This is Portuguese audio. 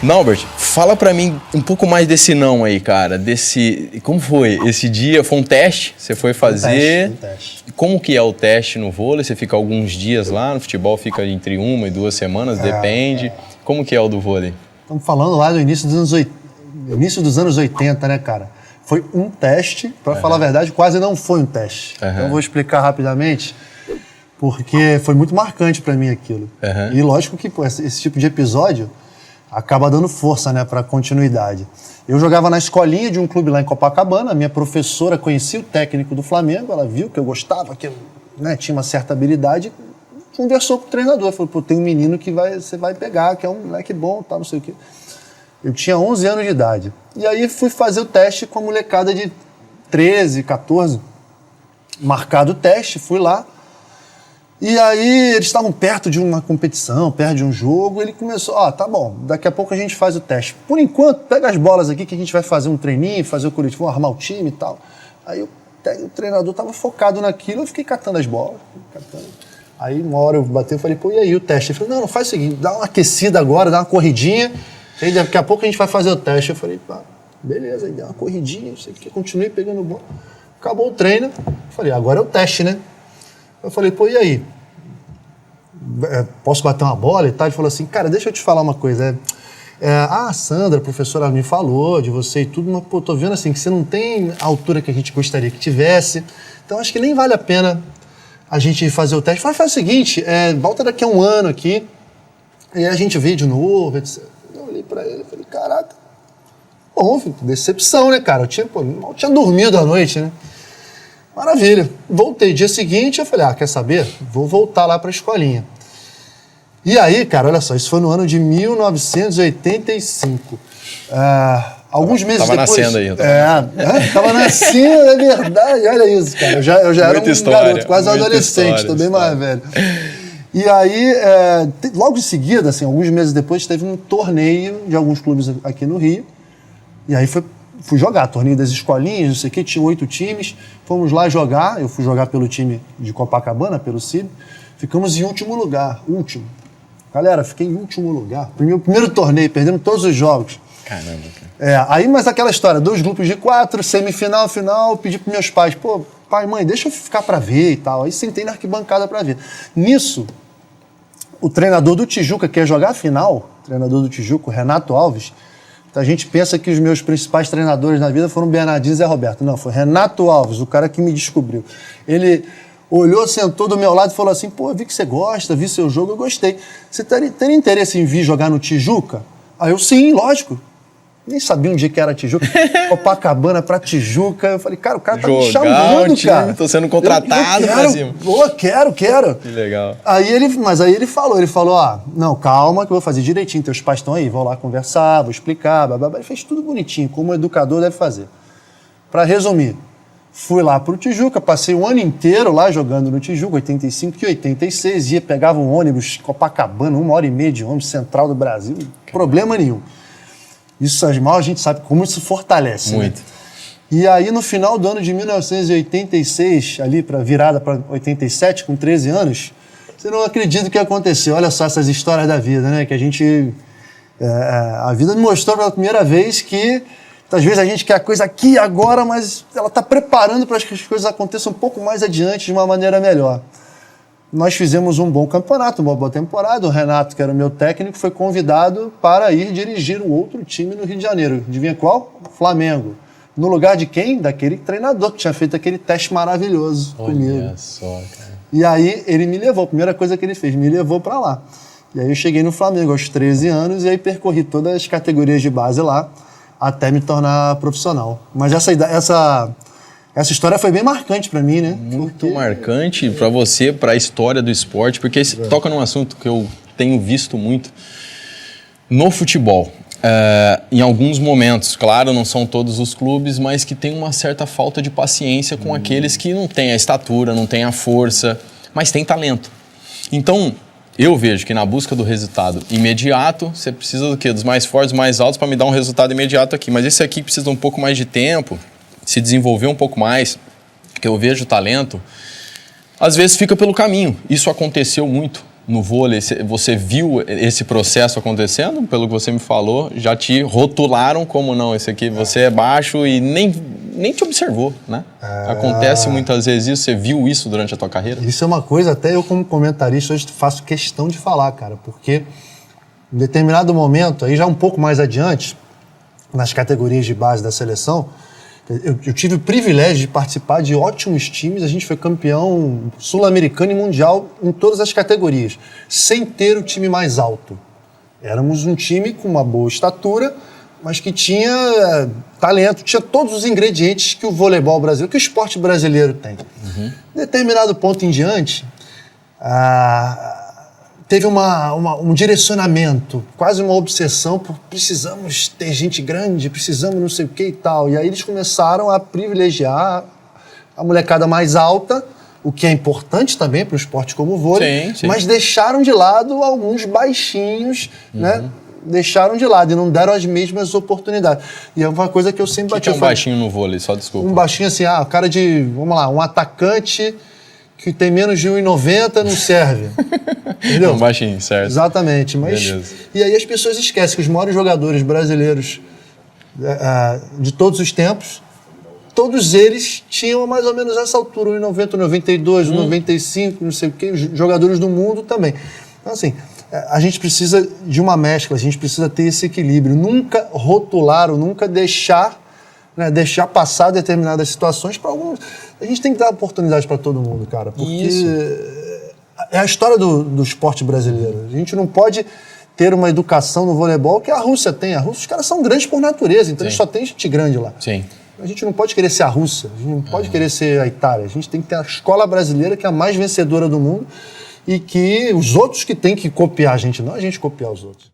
Norbert, fala pra mim um pouco mais desse não aí, cara. Como foi? Esse dia foi um teste? Você foi fazer? Um teste. Como que é o teste no vôlei? Você fica alguns dias lá, no futebol fica entre 1 e 2 semanas, depende. Como que é o do vôlei? Estamos falando lá do início dos anos 80, né, cara? Foi um teste, pra falar a verdade, quase não foi um teste. Então eu vou explicar rapidamente, porque foi muito marcante pra mim aquilo. E lógico que esse tipo de episódio acaba dando força, né, para continuidade. Eu jogava na escolinha de um clube lá em Copacabana, a minha professora conhecia o técnico do Flamengo, ela viu que eu gostava, que eu, né, tinha uma certa habilidade, conversou com o treinador, falou, pô, tem um menino que você vai pegar, que é um moleque bom, tal, não sei o quê. Eu tinha 11 anos de idade. E aí fui fazer o teste com a molecada de 13, 14. Marcado o teste, fui lá. E aí eles estavam perto de uma competição, perto de um jogo. Ele começou, tá bom, daqui a pouco a gente faz o teste. Por enquanto, pega as bolas aqui que a gente vai fazer um treininho, fazer o coletivo, armar o time e tal. Aí o treinador estava focado naquilo, eu fiquei catando as bolas. Aí uma hora eu bati e falei, pô, e aí o teste? Ele falou, não faz o seguinte, dá uma aquecida agora, dá uma corridinha. Aí daqui a pouco a gente vai fazer o teste. Eu falei, beleza, aí deu uma corridinha, não sei o que, continuei pegando bola. Acabou o treino, eu falei, agora é o teste, né? Eu falei, pô, e aí? Posso bater uma bola e tal? Ele falou assim, cara, deixa eu te falar uma coisa. A Sandra, a professora, me falou de você e tudo, mas, pô, tô vendo assim que você não tem a altura que a gente gostaria que tivesse, então acho que nem vale a pena a gente fazer o teste. Faz o seguinte, volta daqui a um ano aqui, e a gente vê de novo, etc. Eu olhei pra ele e falei, caraca, bom, decepção, né, cara? Eu mal tinha dormido à noite, né? Maravilha. Voltei dia seguinte, eu falei, quer saber? Vou voltar lá pra escolinha. E aí, cara, olha só, isso foi no ano de 1985. Alguns meses depois... Tava nascendo aí. Tava nascendo, é verdade, olha isso, cara. Eu já era um garoto, quase um adolescente, tô bem mais velho. E aí, logo em seguida, assim, alguns meses depois, teve um torneio de alguns clubes aqui no Rio. E aí fui jogar, torneio das escolinhas, não sei o quê, tinha 8 times. Fomos lá jogar, eu fui jogar pelo time de Copacabana, pelo CIB. Ficamos em último lugar, último. Galera, fiquei em último lugar. Primeiro torneio, perdemos todos os jogos. Caramba, cara. Aí, mas aquela história, 2 grupos de 4, semifinal, final, pedi pros meus pais, pô, pai, mãe, deixa eu ficar pra ver e tal. Aí sentei na arquibancada pra ver. Nisso, o treinador do Tijuca, que ia jogar a final, treinador do Tijuca, o Renato Alves, a gente pensa que os meus principais treinadores na vida foram Bernardinho e Zé Roberto. Não, foi Renato Alves, o cara que me descobriu. Ele olhou, sentou do meu lado e falou assim, pô, vi que você gosta, vi seu jogo, eu gostei. Você teria interesse em vir jogar no Tijuca? Aí eu, sim, lógico. Nem sabia um dia que era Tijuca. Copacabana pra Tijuca. Eu falei, cara, o cara tá me chamando, cara. Tô sendo contratado pra cima. Pô, quero. Que legal. Aí ele falou, não, calma que eu vou fazer direitinho. Teus pais estão aí, vou lá conversar, vou explicar, blá. Ele fez tudo bonitinho, como um educador deve fazer. Pra resumir, fui lá pro Tijuca, passei o ano inteiro lá jogando no Tijuca, 85 e 86, pegava um ônibus Copacabana, 1h30 de ônibus, central do Brasil, problema nenhum. Isso, a gente sabe como isso fortalece. Muito. Né? E aí, no final do ano de 1986, ali para virada para 87, com 13 anos, você não acredita o que aconteceu. Olha só essas histórias da vida, né? Que a gente... a vida me mostrou pela primeira vez que, às vezes, a gente quer a coisa aqui, agora, mas ela está preparando para que as coisas aconteçam um pouco mais adiante, de uma maneira melhor. Nós fizemos um bom campeonato, uma boa temporada. O Renato, que era o meu técnico, foi convidado para ir dirigir um outro time no Rio de Janeiro. Adivinha qual? Flamengo. No lugar de quem? Daquele treinador que tinha feito aquele teste maravilhoso comigo. Olha só, cara. E aí ele me levou, a primeira coisa que ele fez, me levou para lá. E aí eu cheguei no Flamengo aos 13 anos e aí percorri todas as categorias de base lá até me tornar profissional. Mas essa história foi bem marcante para mim, né? Muito marcante para você, para a história do esporte, porque toca num assunto que eu tenho visto muito no futebol. Em alguns momentos, claro, não são todos os clubes, mas que tem uma certa falta de paciência com aqueles que não têm a estatura, não têm a força, mas têm talento. Então, eu vejo que na busca do resultado imediato, você precisa do quê? Dos mais fortes, mais altos para me dar um resultado imediato aqui. Mas esse aqui precisa um pouco mais de tempo, se desenvolver um pouco mais, que eu vejo talento, às vezes fica pelo caminho. Isso aconteceu muito no vôlei, você viu esse processo acontecendo? Pelo que você me falou, já te rotularam como não, esse aqui você é baixo e nem te observou, né? Acontece muitas vezes isso, você viu isso durante a tua carreira? Isso é uma coisa, até eu como comentarista hoje faço questão de falar, cara, porque em determinado momento, aí já um pouco mais adiante, nas categorias de base da seleção, eu tive o privilégio de participar de ótimos times, a gente foi campeão sul-americano e mundial em todas as categorias, sem ter o time mais alto. Éramos um time com uma boa estatura, mas que tinha talento, tinha todos os ingredientes que o voleibol brasileiro, que o esporte brasileiro tem. Em determinado ponto em diante, teve um direcionamento, quase uma obsessão por precisamos ter gente grande, precisamos não sei o que e tal. E aí eles começaram a privilegiar a molecada mais alta, o que é importante também para um esporte como o vôlei, sim. Mas deixaram de lado alguns baixinhos, né? Deixaram de lado e não deram as mesmas oportunidades. E é uma coisa que eu sempre bati. O que é um baixinho no vôlei? Só desculpa. Um baixinho assim, cara de, vamos lá, um atacante que tem menos de 1,90 não serve. Entendeu? Um baixinho, certo. Exatamente. Mas, e aí as pessoas esquecem que os maiores jogadores brasileiros de todos os tempos, todos eles tinham mais ou menos essa altura, 1,90, 1,92, 1,95, não sei o quê, os jogadores do mundo também. Então, assim, a gente precisa de uma mescla, a gente precisa ter esse equilíbrio. Nunca rotular ou nunca deixar passar determinadas situações para alguns. A gente tem que dar oportunidade para todo mundo, cara, porque é a história do esporte brasileiro. A gente não pode ter uma educação no voleibol que a Rússia tem. A Rússia, os caras são grandes por natureza, então só tem gente grande lá. Sim. A gente não pode querer ser a Rússia, a gente não pode querer ser a Itália. A gente tem que ter a escola brasileira, que é a mais vencedora do mundo, e que os outros que têm que copiar a gente, não a gente copiar os outros.